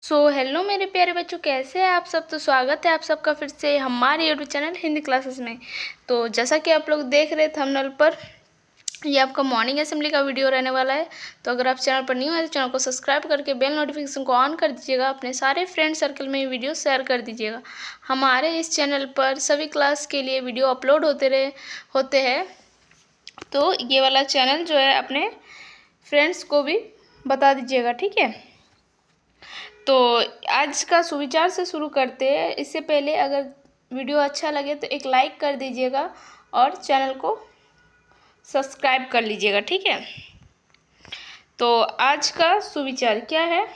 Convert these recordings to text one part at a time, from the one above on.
Hello मेरे प्यारे बच्चों, कैसे हैं आप सब। तो स्वागत है आप सबका फिर से हमारे यूट्यूब चैनल हिंदी क्लासेस में। तो जैसा कि आप लोग देख रहे थे थंबनेल पर, ये आपका मॉर्निंग असेंबली का वीडियो रहने वाला है। तो अगर आप चैनल पर न्यू है तो चैनल को सब्सक्राइब करके बेल नोटिफिकेशन को ऑन कर दीजिएगा। अपने सारे फ्रेंड सर्कल में ये वीडियो शेयर कर दीजिएगा। हमारे इस चैनल पर सभी क्लास के लिए वीडियो अपलोड होते हैं। तो ये वाला चैनल जो है अपने फ्रेंड्स को भी बता दीजिएगा, ठीक है। तो आज का सुविचार से शुरू करते हैं। इससे पहले अगर वीडियो अच्छा लगे तो एक लाइक कर दीजिएगा और चैनल को सब्सक्राइब कर लीजिएगा, ठीक है। तो आज का सुविचार क्या है।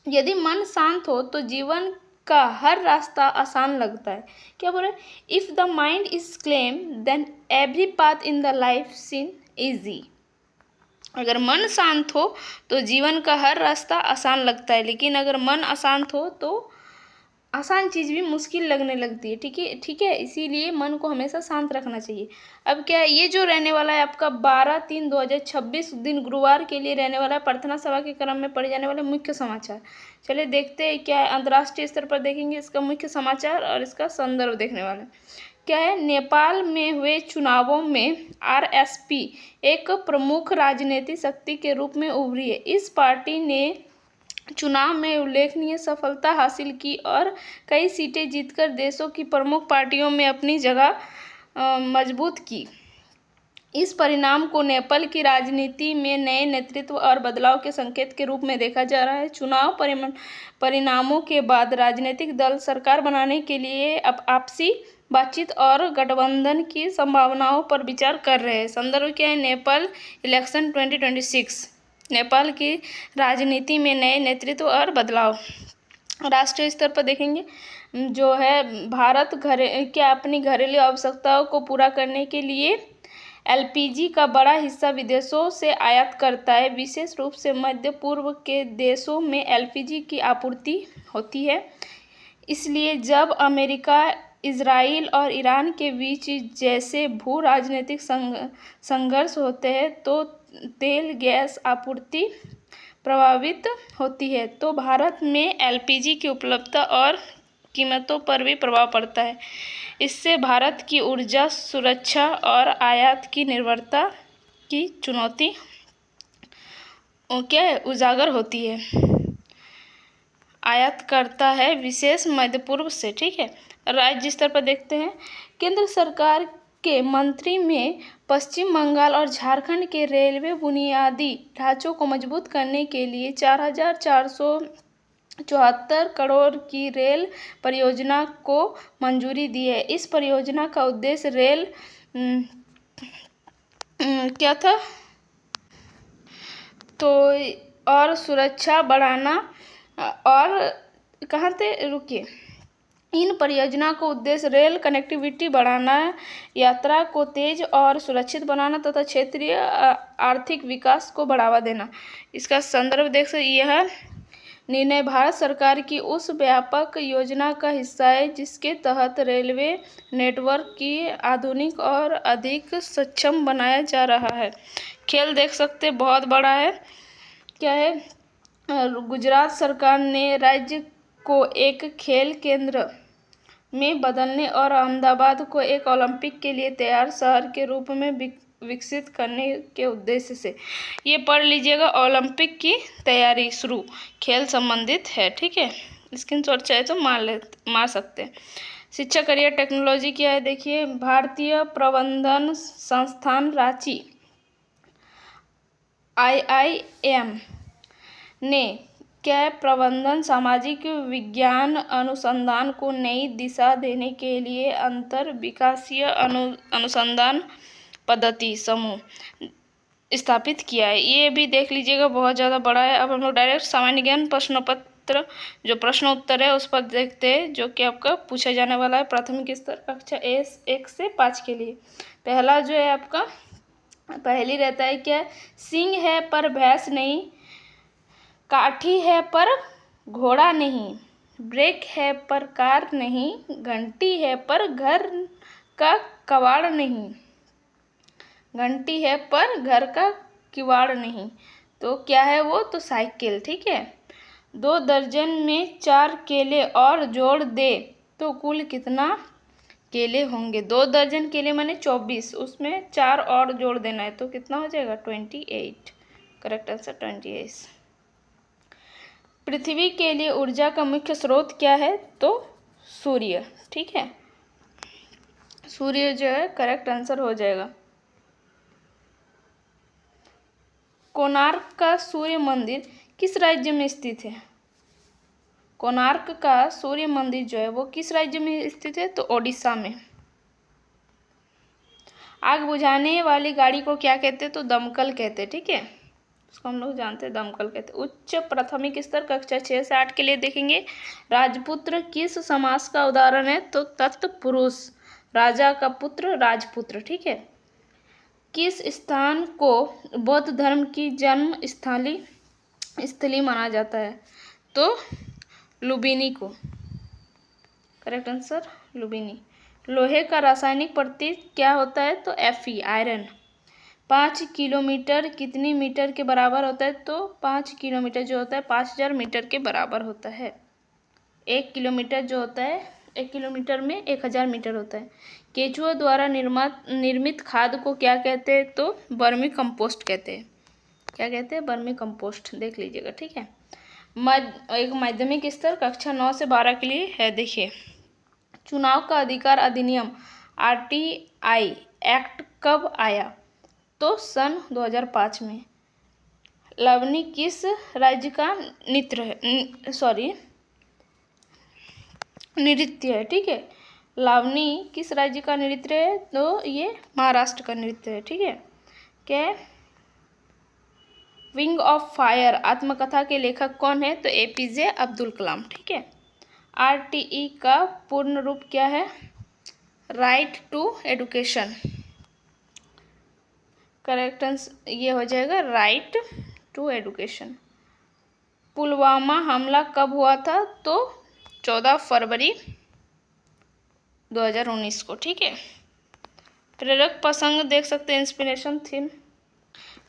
यदि मन शांत हो तो जीवन का हर रास्ता आसान लगता है। क्या बोल रहे, if the mind is calm then every path in the life seems easy. अगर मन शांत हो तो जीवन का हर रास्ता आसान लगता है, लेकिन अगर मन अशांत हो तो आसान चीज़ भी मुश्किल लगने लगती है, ठीक है। इसीलिए मन को हमेशा शांत रखना चाहिए। अब क्या है, ये जो रहने वाला है आपका 12/3/2026 दिन गुरुवार के लिए रहने वाला है प्रार्थना सभा के क्रम में पढ़े जाने वाले मुख्य समाचार। चलिए देखते हैं क्या है। अंतर्राष्ट्रीय स्तर पर देखेंगे इसका मुख्य समाचार और इसका संदर्भ देखने वाले। क्या है, नेपाल में हुए चुनावों में आरएसपी एक प्रमुख राजनीतिक शक्ति के रूप में उभरी है। इस पार्टी ने चुनाव में उल्लेखनीय सफलता हासिल की और कई सीटें जीतकर देशों की प्रमुख पार्टियों में अपनी जगह मजबूत की। इस परिणाम को नेपाल की राजनीति में नए नेतृत्व और बदलाव के संकेत के रूप में देखा जा रहा है। चुनाव परिणामों के बाद राजनीतिक दल सरकार बनाने के लिए आपसी बातचीत और गठबंधन की संभावनाओं पर विचार कर रहे हैं। संदर्भ क्या है, नेपाल इलेक्शन 2026। नेपाल की राजनीति में नए नेतृत्व और बदलाव। राष्ट्रीय स्तर पर देखेंगे जो है, भारत अपनी घरेलू आवश्यकताओं को पूरा करने के लिए एलपीजी का बड़ा हिस्सा विदेशों से आयात करता है। विशेष रूप से मध्य पूर्व के देशों में एलपीजी की आपूर्ति होती है। इसलिए जब अमेरिका, इजराइल और ईरान के बीच जैसे भू राजनीतिक संघर्ष होते हैं तो तेल गैस आपूर्ति प्रभावित होती है। तो भारत में एलपीजी की उपलब्धता और कीमतों पर भी प्रभाव पड़ता है। इससे भारत की ऊर्जा सुरक्षा और आयात की निर्भरता की चुनौती क्या है, उजागर होती है। आयात करता है विशेष मध्य पूर्व से, ठीक है। राज्य स्तर पर देखते हैं। केंद्र सरकार के मंत्री में पश्चिम बंगाल और झारखंड के रेलवे बुनियादी ढांचों को मजबूत करने के लिए 4,474 करोड़ की रेल परियोजना को मंजूरी दी है। इस परियोजना का उद्देश्य रेल क्या था तो और सुरक्षा बढ़ाना और कहाँ थे रुकिए। इन परियोजना को उद्देश्य रेल कनेक्टिविटी बढ़ाना, यात्रा को तेज और सुरक्षित बनाना तथा क्षेत्रीय आर्थिक विकास को बढ़ावा देना। इसका संदर्भ देख सकते। यह निर्णय भारत सरकार की उस व्यापक योजना का हिस्सा है जिसके तहत रेलवे नेटवर्क की आधुनिक और अधिक सक्षम बनाया जा रहा है। खेल देख सकते, बहुत बड़ा है। क्या है, गुजरात सरकार ने राज्य को एक खेल केंद्र में बदलने और अहमदाबाद को एक ओलंपिक के लिए तैयार शहर के रूप में विकसित करने के उद्देश्य से, ये पढ़ लीजिएगा, ओलंपिक की तैयारी शुरू, खेल संबंधित है, ठीक है। स्क्रीनशॉट चाहे तो मार सकते हैं। शिक्षा करियर टेक्नोलॉजी क्या है, देखिए। भारतीय प्रबंधन संस्थान रांची IIM ने क्या प्रबंधन सामाजिक विज्ञान अनुसंधान को नई दिशा देने के लिए अंतर विकासीय अनुसंधान पद्धति समूह स्थापित किया है। ये भी देख लीजिएगा, बहुत ज़्यादा बड़ा है। अब हम लोग डायरेक्ट सामान्य ज्ञान प्रश्न पत्र जो प्रश्न उत्तर है उस पर देखते हैं, जो कि आपका पूछा जाने वाला है प्राथमिक स्तर कक्षा 1 से 5 के लिए। पहला जो है आपका, पहली रहता है क्या, सिंह है पर भैंस नहीं, काठी है पर घोड़ा नहीं, ब्रेक है पर कार नहीं, घंटी है पर घर का कबाड़ नहीं, घंटी है पर घर का किवाड़ नहीं। तो क्या है वो, तो साइकिल, ठीक है। 2 दर्जन में 4 केले और जोड़ दे तो कुल कितना केले होंगे। 2 दर्जन केले माने 24, उसमें 4 और जोड़ देना है तो कितना हो जाएगा 28। Correct answer 28। पृथ्वी के लिए ऊर्जा का मुख्य स्रोत क्या है, तो सूर्य। ठीक है, सूर्य जो है करेक्ट आंसर हो जाएगा। कोणार्क का सूर्य मंदिर किस राज्य में स्थित है। कोणार्क का सूर्य मंदिर जो है वो किस राज्य में स्थित है, तो ओडिशा में। आग बुझाने वाली गाड़ी को क्या कहते हैं, तो दमकल कहते हैं। ठीक है, उसको हम लोग जानते हैं दमकल कहते हैं। उच्च प्राथमिक स्तर कक्षा 6 से 8 के लिए देखेंगे। राजपुत्र किस समास का उदाहरण है, तो तत्पुरुष। राजा का पुत्र राजपुत्र। ठीक है, किस स्थान को बौद्ध धर्म की जन्म स्थली माना जाता है, तो लुम्बिनी को। Correct answer Lumbini. लोहे का रासायनिक प्रतीक क्या होता है, तो Fe आयरन। 5 किलोमीटर कितनी मीटर के बराबर होता है, तो 5 किलोमीटर जो होता है 5000 मीटर के बराबर होता है। 1 किलोमीटर जो होता है 1 किलोमीटर में 1000 मीटर होता है। केचुआ द्वारा निर्मित खाद को क्या कहते हैं, तो वर्मी कंपोस्ट कहते हैं। क्या कहते हैं, वर्मी कंपोस्ट। देख लीजिएगा। ठीक है, एक माध्यमिक स्तर कक्षा 9 से 12 के लिए है। देखिए, चुनाव का अधिकार अधिनियम RTI एक्ट कब आया, तो सन 2005 में। लवनी किस राज्य का नृत्य है। ठीक है, लावनी किस राज्य का नृत्य है, तो ये महाराष्ट्र का नृत्य है। ठीक है, क्या विंग ऑफ फायर आत्मकथा के लेखक कौन है, तो APJ अब्दुल कलाम। ठीक है, RTE का पूर्ण रूप क्या है, right to education. Correct answer ये हो जाएगा राइट टू एडुकेशन। पुलवामा हमला कब हुआ था, तो 14 फरवरी 2019 को। ठीक है, प्रेरक प्रसंग देख सकते हैं, इंस्पिरेशन थीम।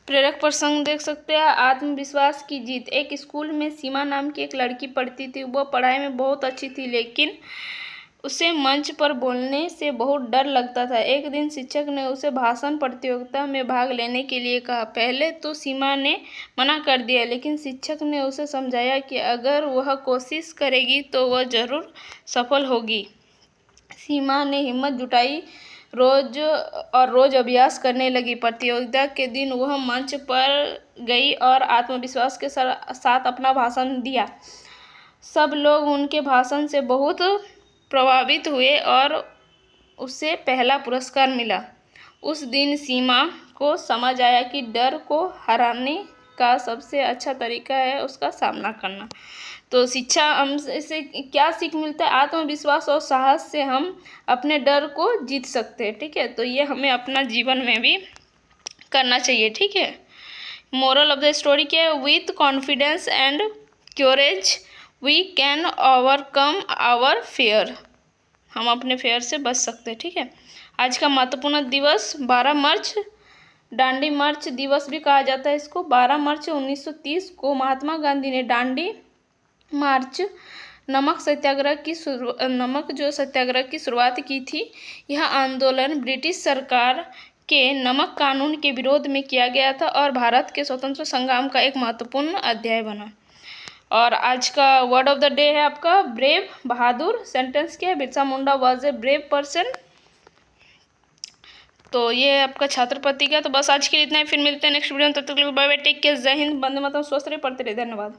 प्रेरक प्रसंग देख सकते हैं, आत्मविश्वास की जीत। एक स्कूल में सीमा नाम की एक लड़की पढ़ती थी। वह पढ़ाई में बहुत अच्छी थी, लेकिन उसे मंच पर बोलने से बहुत डर लगता था। एक दिन शिक्षक ने उसे भाषण प्रतियोगिता में भाग लेने के लिए कहा। पहले तो सीमा ने मना कर दिया, लेकिन शिक्षक ने उसे समझाया कि अगर वह कोशिश करेगी तो वह ज़रूर सफल होगी। सीमा ने हिम्मत जुटाई, रोज अभ्यास करने लगी। प्रतियोगिता के दिन वह मंच पर गई और आत्मविश्वास के साथ अपना भाषण दिया। सब लोग उनके भाषण से बहुत प्रभावित हुए और उसे पहला पुरस्कार मिला। उस दिन सीमा को समझ आया कि डर को हराने का सबसे अच्छा तरीका है उसका सामना करना। तो शिक्षा हमसे क्या सीख मिलता है, आत्मविश्वास और साहस से हम अपने डर को जीत सकते हैं। ठीक है, तो ये हमें अपना जीवन में भी करना चाहिए। ठीक है, मोरल ऑफ द स्टोरी क्या है, with confidence and courage we can overcome our fear. हम अपने फेयर से बच सकते हैं। ठीक है, आज का महत्वपूर्ण दिवस 12 मार्च, दांडी मार्च दिवस भी कहा जाता है इसको। 12 मार्च 1930 को महात्मा गांधी ने दांडी मार्च नमक सत्याग्रह की शुरुआत की थी। यह आंदोलन ब्रिटिश सरकार के नमक कानून के विरोध में किया गया था और भारत के स्वतंत्र संग्राम का एक महत्वपूर्ण अध्याय बना। और आज का वर्ड ऑफ द डे है आपका ब्रेव, बहादुर। सेंटेंस क्या है, Birsa Munda was a brave person. तो ये आपका छात्रपति का। तो बस आज के लिए इतना ही, फिर मिलते हैं नेक्स्ट वीडियो में। तब तक के लिए बाय बाय, टेक केयर, जय हिंद, वंदे मातरम, स्वस्थ रहिए, पढ़ते रहिए। धन्यवाद।